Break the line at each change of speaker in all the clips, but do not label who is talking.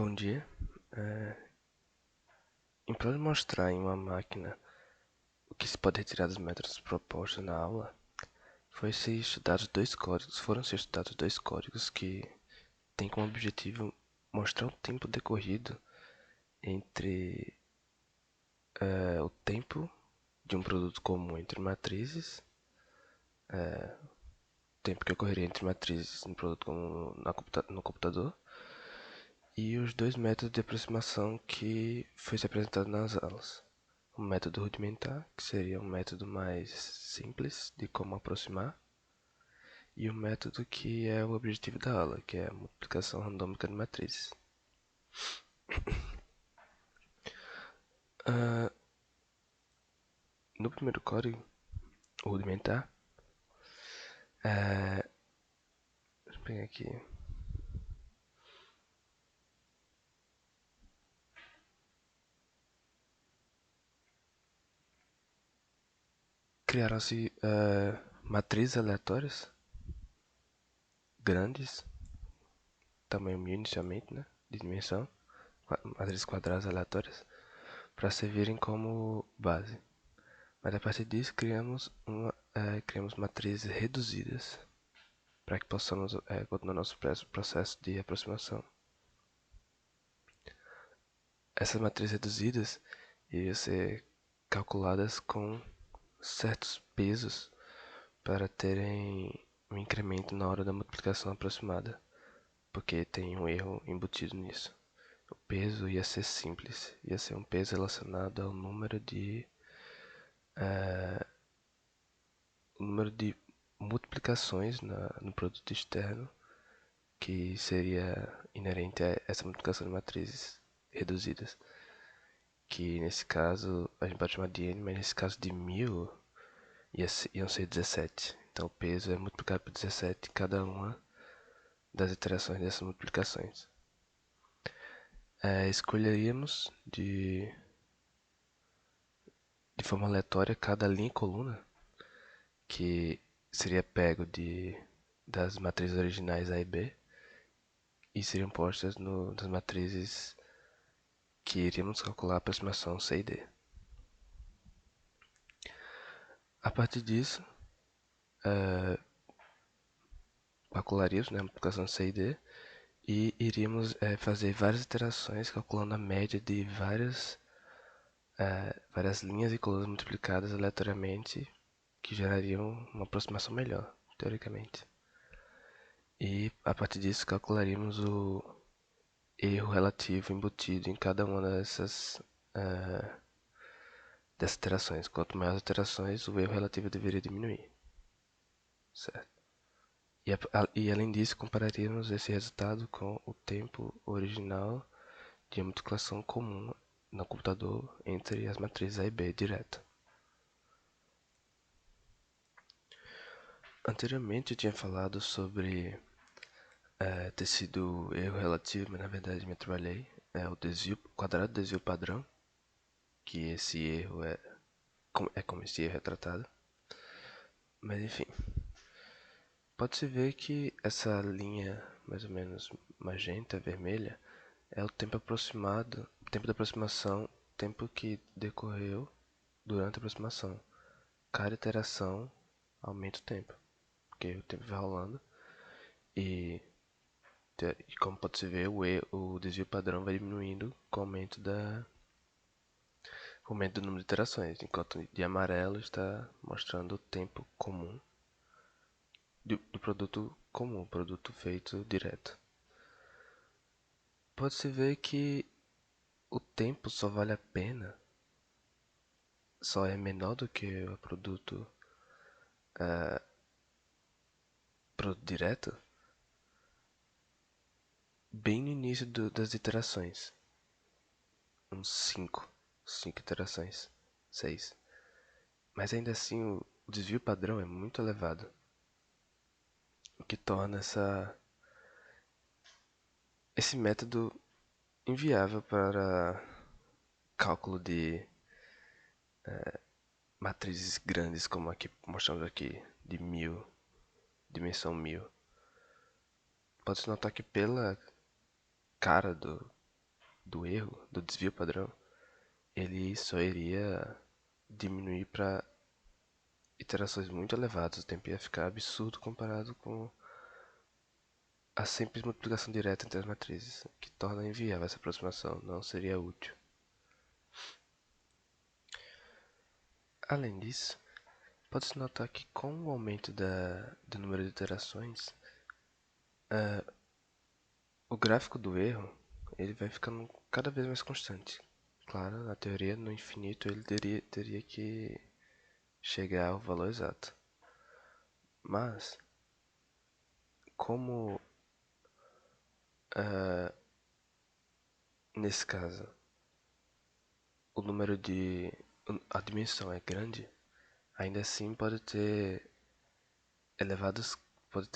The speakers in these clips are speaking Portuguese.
Bom dia. Em prol de mostrar em uma máquina o que se pode retirar dos métodos propostos na aula, foram ser estudados dois códigos que têm como objetivo mostrar o tempo decorrido entre o tempo de um produto comum entre matrizes, o tempo que ocorreria entre matrizes no produto comum no computador, e os dois métodos de aproximação que foi se apresentado nas aulas. O método rudimentar, que seria um método mais simples de como aproximar, e o método que é o objetivo da aula, que é a multiplicação randômica de matrizes. No primeiro código, o rudimentar, deixa eu pegar aqui. Criaram-se matrizes aleatórias, grandes, tamanho mil inicialmente, né, de dimensão, matrizes quadradas aleatórias, para servirem como base. Mas a partir disso criamos matrizes reduzidas para que possamos continuar nosso processo de aproximação. Essas matrizes reduzidas iriam ser calculadas com certos pesos para terem um incremento na hora da multiplicação aproximada, porque tem um erro embutido nisso. O peso ia ser simples, ia ser um peso relacionado ao número de multiplicações no produto externo que seria inerente a essa multiplicação de matrizes reduzidas, que nesse caso a gente pode chamar de n, mas nesse caso de 1000 iam ser 17. Então o peso é multiplicado por 17 em cada uma das iterações dessas multiplicações. Escolheríamos de forma aleatória cada linha e coluna que seria pego das matrizes originais A e B e seriam postas nas matrizes que iríamos calcular a aproximação C e D. A partir disso, calcularíamos, né, a multiplicação C e D e iríamos fazer várias iterações calculando a média de várias linhas e colunas multiplicadas aleatoriamente que gerariam uma aproximação melhor, teoricamente. E a partir disso calcularíamos o erro relativo embutido em cada uma dessas iterações. Quanto maiores as iterações, o erro relativo deveria diminuir. Certo? E além disso, compararíamos esse resultado com o tempo original de multiplicação comum no computador entre as matrizes A e B direto. Anteriormente eu tinha falado sobre ter sido erro relativo, mas na verdade me trabalhei. É o desvio, quadrado desvio padrão, que esse erro é como esse erro é tratado. Mas enfim, pode-se ver que essa linha mais ou menos magenta, vermelha, é o tempo aproximado, tempo da aproximação, tempo que decorreu durante a aproximação. Cada iteração aumenta o tempo, porque o tempo vai rolando e, como pode-se ver, o desvio padrão vai diminuindo com o aumento do número de iterações, enquanto de amarelo está mostrando o tempo comum do produto comum, produto feito direto. Pode-se ver que o tempo só vale a pena, só é menor do que o produto direto, bem no início das iterações. Uns 5 iterações, 6. Mas ainda assim o desvio padrão é muito elevado, o que torna esse método inviável para cálculo de matrizes grandes como aqui mostramos aqui, de 1000, dimensão 1000. Pode-se notar que pela cara do erro, do desvio padrão, ele só iria diminuir para iterações muito elevadas. O tempo ia ficar absurdo comparado com a simples multiplicação direta entre as matrizes, que torna inviável essa aproximação, não seria útil. Além disso, pode-se notar que com o aumento do número de iterações, o gráfico do erro ele vai ficando cada vez mais constante. Claro, na teoria, no infinito, ele teria que chegar ao valor exato. Mas, como nesse caso o número de a dimensão é grande, ainda assim pode ter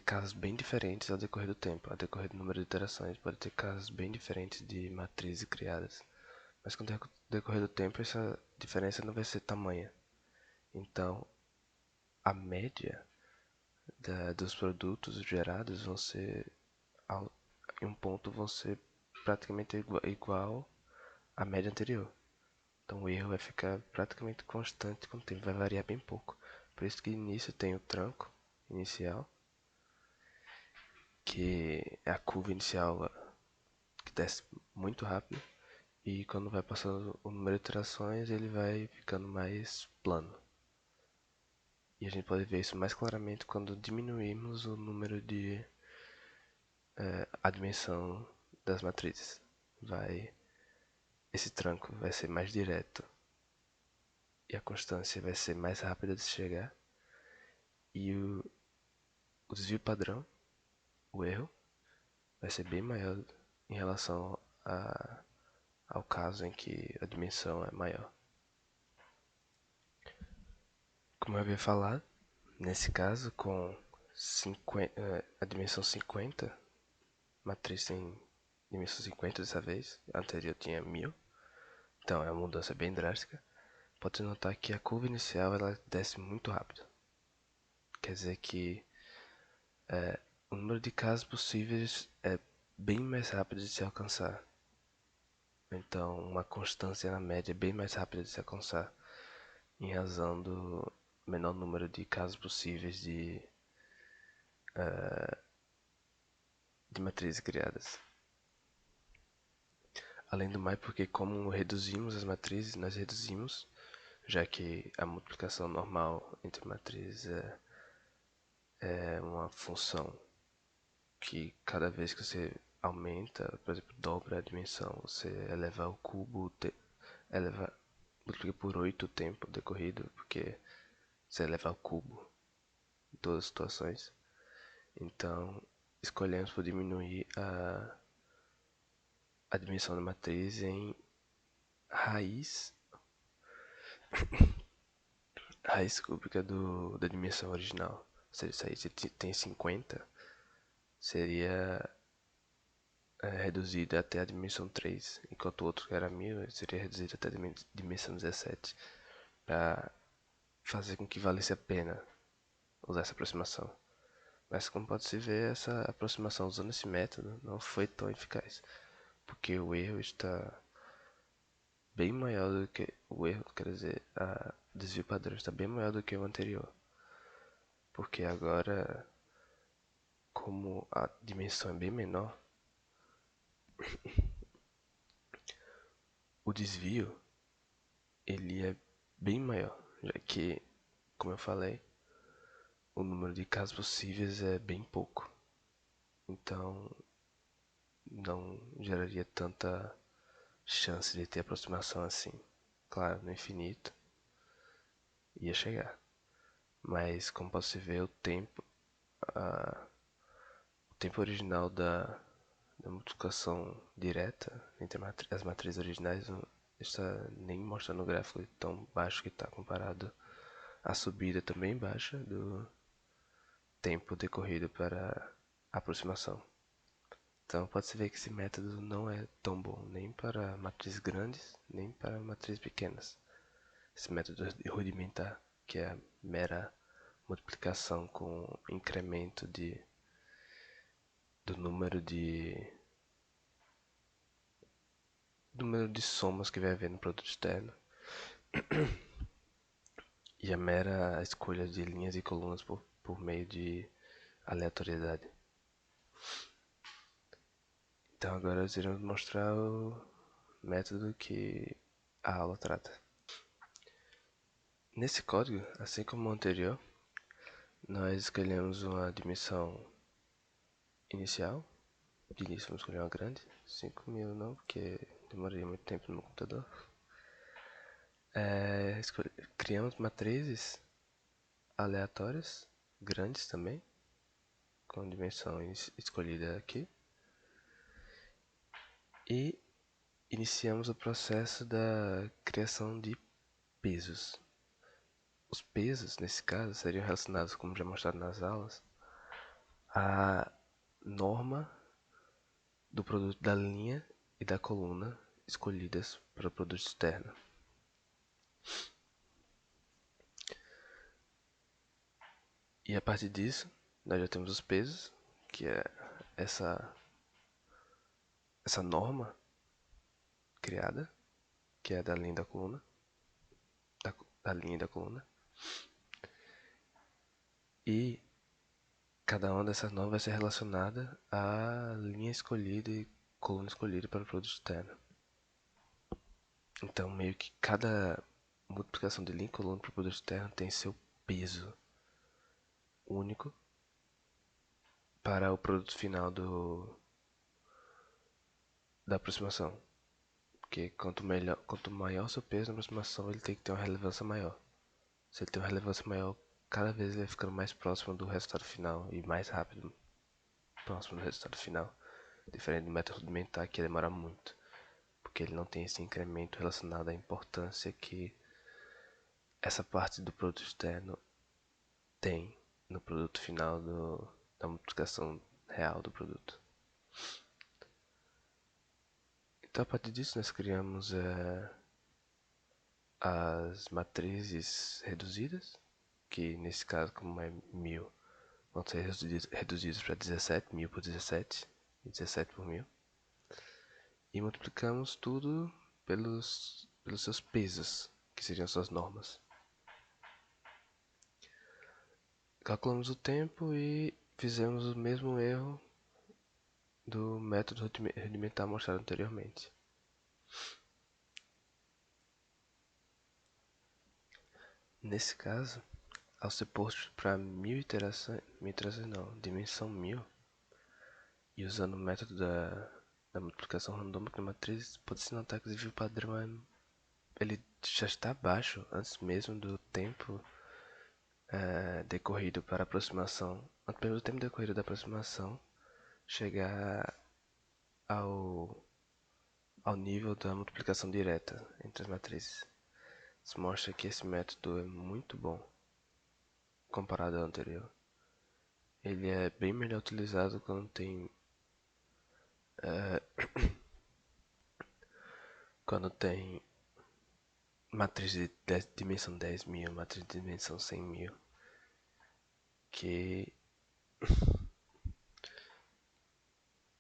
casos bem diferentes ao decorrer do tempo, ao decorrer do número de iterações, pode ter casos bem diferentes de matrizes criadas. Mas com o decorrer do tempo essa diferença não vai ser tamanha. Então, a média dos produtos gerados vão ser em um ponto vão ser praticamente igual à média anterior. Então o erro vai ficar praticamente constante com o tempo, vai variar bem pouco. Por isso que início tem o tranco inicial, que é a curva inicial que desce muito rápido, e quando vai passando o número de iterações ele vai ficando mais plano. E a gente pode ver isso mais claramente quando diminuirmos o número de a dimensão das matrizes. Esse tranco vai ser mais direto e a constância vai ser mais rápida de chegar, e o desvio padrão, o erro, vai ser bem maior em relação ao caso em que a dimensão é maior. Como eu havia falado, nesse caso com a dimensão 50, matriz tem dimensão 50 dessa vez, a anterior tinha 1000, então é uma mudança bem drástica. Pode notar que a curva inicial ela desce muito rápido. Quer dizer que o número de casos possíveis é bem mais rápido de se alcançar. Então, uma constância na média é bem mais rápida de se alcançar, em razão do menor número de casos possíveis de matrizes criadas. Além do mais, porque como reduzimos as matrizes, nós reduzimos, já que a multiplicação normal entre matrizes é uma função que cada vez que você aumenta, por exemplo, dobra a dimensão, você eleva ao cubo, multiplica por 8 o tempo decorrido, porque você eleva ao cubo em todas as situações. Então, escolhemos por diminuir a dimensão da matriz em raiz, raiz cúbica da dimensão original. Ou seja, se aí você tem 50, seria reduzido até a dimensão 3, enquanto o outro que era 1000 seria reduzido até a dimensão 17, para fazer com que valesse a pena usar essa aproximação. Mas como pode se ver, essa aproximação usando esse método não foi tão eficaz, porque o erro está bem maior do que o erro, quer dizer, o desvio padrão está bem maior do que o anterior, porque agora, como a dimensão é bem menor, o desvio ele é bem maior, já que, como eu falei, o número de casos possíveis é bem pouco, então não geraria tanta chance de ter aproximação assim. Claro, no infinito ia chegar, mas como pode-se ver, o tempo original da multiplicação direta entre as matrizes originais não está nem mostrando o gráfico tão baixo que está comparado à subida também baixa do tempo decorrido para a aproximação. Então pode-se ver que esse método não é tão bom nem para matrizes grandes, nem para matrizes pequenas. Esse método rudimentar, que é a mera multiplicação com incremento do número número de somas que vai haver no produto externo e a mera escolha de linhas e colunas por meio de aleatoriedade. Então agora iremos mostrar o método que a aula trata. Nesse código, assim como o anterior, nós escolhemos uma dimensão inicial. De início vamos escolher uma grande, 5.000 não, porque demoraria muito tempo no meu computador. Criamos matrizes aleatórias, grandes também, com dimensão escolhida aqui. E iniciamos o processo da criação de pesos. Os pesos, nesse caso, seriam relacionados, como já mostrado nas aulas, à norma do produto da linha e da coluna escolhidas para o produto externo. E a partir disso, nós já temos os pesos, que é essa norma criada, que é da linha e da coluna, da linha e da coluna. E cada uma dessas normas vai ser relacionada à linha escolhida e coluna escolhida para o produto externo. Então, meio que cada multiplicação de linha e coluna para o produto externo tem seu peso único para o produto final da aproximação. Porque quanto maior seu peso na aproximação, ele tem que ter uma relevância maior. Se ele tem uma relevância maior, cada vez ele vai ficando mais próximo do resultado final e mais rápido próximo do resultado final. Diferente do método rudimentar, que demora muito, porque ele não tem esse incremento relacionado à importância que essa parte do produto externo tem no produto final da multiplicação real do produto. Então, a partir disso, nós criamos as matrizes reduzidas, que nesse caso, como é 1000, vão ser reduzidos para 17, 1000 por 17 e 17 por 1000. E multiplicamos tudo pelos seus pesos, que seriam suas normas. Calculamos o tempo e fizemos o mesmo erro do método rudimentar mostrado anteriormente. Nesse caso, ao ser posto para 1000 iterações não, dimensão 1000, e usando o método da multiplicação randômica na matriz, pode-se notar que o desvio padrão ele já está baixo antes mesmo do tempo decorrido para a aproximação, antes mesmo do tempo decorrido da aproximação chegar ao nível da multiplicação direta entre as matrizes. Isso mostra que esse método é muito bom comparado ao anterior. Ele é bem melhor utilizado quando tem matriz de dimensão 10.000, matriz de dimensão 100.000, que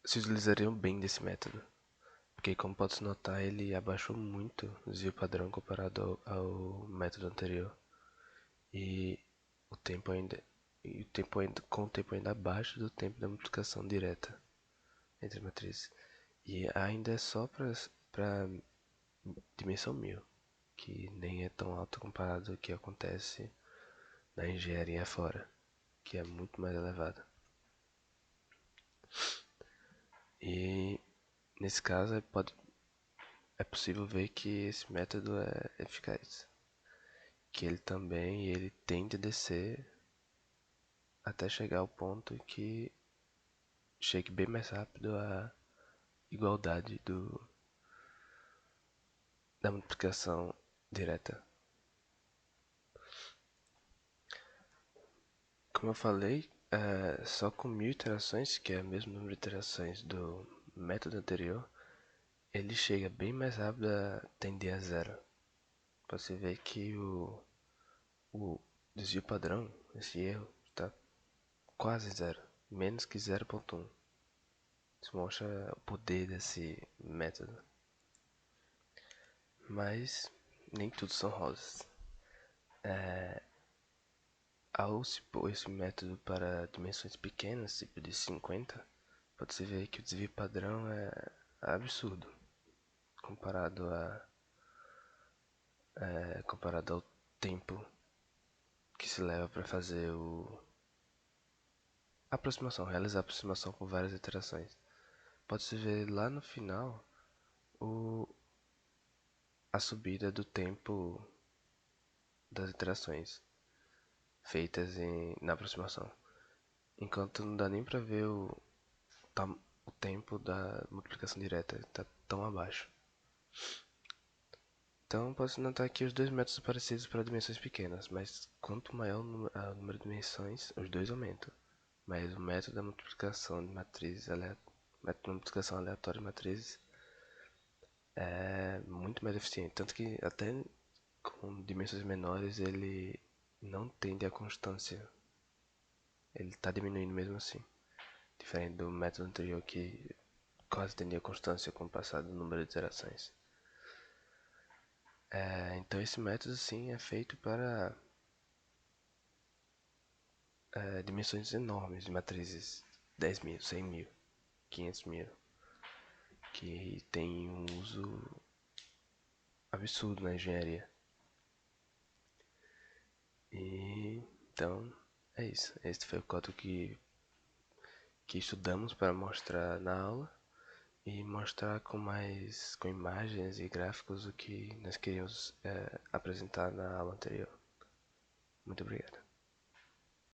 se utilizariam bem desse método. Porque, como pode-se notar, ele abaixou muito o desvio padrão comparado ao método anterior. E o tempo ainda, com o tempo ainda abaixo do tempo da multiplicação direta entre matrizes. E ainda é só para dimensão 1000, que nem é tão alto comparado ao que acontece na engenharia fora, que é muito mais elevada. E nesse caso é possível ver que esse método é eficaz, que ele tende a descer até chegar ao ponto que chegue bem mais rápido à igualdade da multiplicação direta. Como eu falei, só com 1000 iterações, que é o mesmo número de iterações do método anterior, ele chega bem mais rápido a tender a zero. Você vê que o desvio padrão, esse erro, está quase zero, menos que 0,1. Isso mostra o poder desse método. Mas nem tudo são rosas. Ao se pôr esse método para dimensões pequenas, tipo de 50, pode-se ver que o desvio padrão é absurdo comparado comparado ao tempo que se leva para fazer a aproximação, realizar a aproximação com várias iterações. Pode-se ver lá no final o, a subida do tempo das iterações feitas na aproximação. Enquanto não dá nem para ver o tempo da multiplicação direta, está tão abaixo. Então posso notar aqui os dois métodos parecidos para dimensões pequenas, mas quanto maior o número de dimensões, os dois aumentam. Mas o método da multiplicação de matrizes método de multiplicação aleatória de matrizes é muito mais eficiente, tanto que até com dimensões menores ele não tende à constância, ele está diminuindo mesmo assim, diferente do método anterior que quase tendia à constância com o passar do número de iterações. Então esse método sim é feito para dimensões enormes de matrizes, 10 mil, 100 mil, 500 mil, que tem um uso absurdo na engenharia. E então é isso. Este foi o código que estudamos para mostrar na aula e mostrar com imagens e gráficos o que nós queríamos apresentar na aula anterior. Muito obrigado.